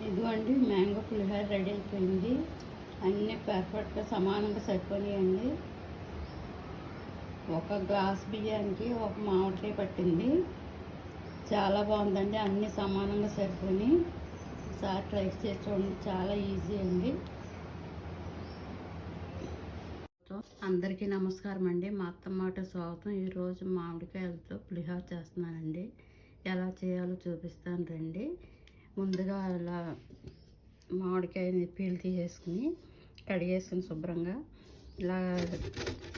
ఇదిగోండి మ్యాంగో పులిహోర రెడీ అయిపోయింది. అన్నీ పర్ఫెక్ట్గా సమానంగా సరిపోయాయండి. ఒక గ్లాస్ బియ్యానికి ఒక మామిడికాయ పట్టింది. చాలా బాగుందండి. అన్నీ సమానంగా సరిపోయి ఒకసారి ట్రై చేసి చూడండి. చాలా ఈజీ అండి. అందరికీ నమస్కారం అండి. మా అత్తమ్మాట స్వాగతం. ఈరోజు మామిడికాయలతో పులిహోర చేస్తున్నానండి. ఎలా చేయాలో చూపిస్తాను రండి. ముందుగా ఇలా మామిడికాయని పీల్ తీసేసుకుని కడిగేసుకుని శుభ్రంగా ఇలా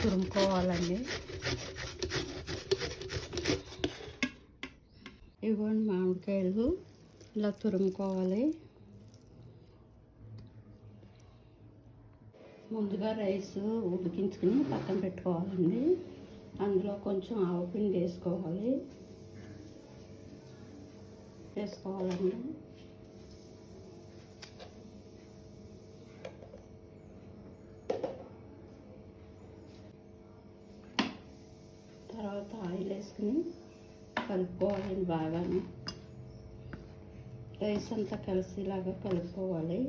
తురుముకోవాలండి. ఇవ్వండి మామిడికాయలు ఇలా తురుముకోవాలి. ముందుగా రైస్ ఉడికించుకుని పక్కన పెట్టుకోవాలండి. అందులో కొంచెం ఆవపిండి వేసుకోవాలండి. తర్వాత ఆయిల్ వేసుకుని కలుపుకోవాలండి. బాగా రైస్ అంతా కలిసేలాగా కలుపుకోవాలి.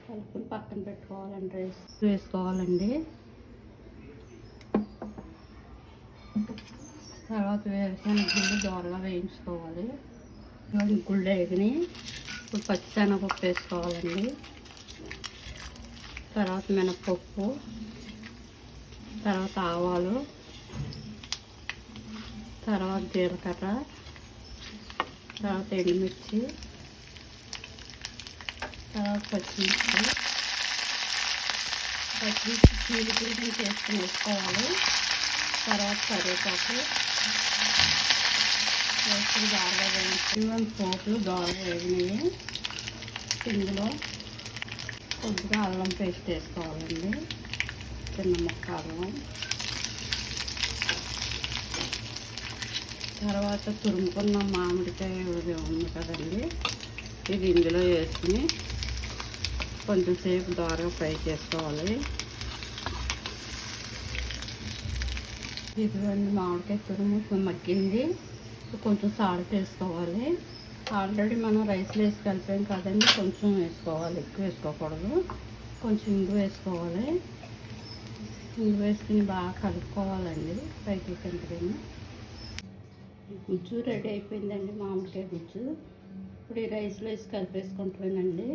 కలుపుని పక్కన పెట్టుకోవాలండి. రైస్ వేసుకోవాలండి. తర్వాత వేరుశనగ దోరగా వేయించుకోవాలి. గుళ్ళు వేగిని ఇప్పుడు పచ్చిశనగపప్పు వేసుకోవాలండి. తర్వాత మినపప్పు, తర్వాత ఆవాలు, తర్వాత జీలకర్ర, తర్వాత ఎండుమిర్చి, తర్వాత పచ్చిమిర్చి చీలికలు చేసుకుని వేసుకోవాలి. తర్వాత కరివేపాకు వేసుకుని బాగా వేయించి పోపులు బాగా వేగినాయి. ఇందులో కొద్దిగా అల్లం పేస్ట్ వేసుకోవాలండి. చిన్న ముక్క అల్లం. తర్వాత తురుముకున్న మామిడికాయ ఉంది కదండి, ఇది ఇందులో వేసుకుని కొంచెం సేపు దోరగా ఫ్రై చేసుకోవాలి. ఇదిగోండి మామిడికాయ తురుము మగ్గింది. కొంచెం సాల్ట్ వేసుకోవాలి. ఆల్రెడీ మనం రైస్లో వేసి కలిపాం కదండి, కొంచెం వేసుకోవాలి, ఎక్కువ వేసుకోకూడదు. కొంచెం ఇంగు వేసుకోవాలి. ఇంగు వేసుకుని బాగా కలుపుకోవాలండి. పైకి కిందకి గుజ్జు రెడీ అయిపోయిందండి. మామిడికాయ గుజ్జు ఇప్పుడు ఈ రైస్లో వేసి కలిపేసుకుంటానండి.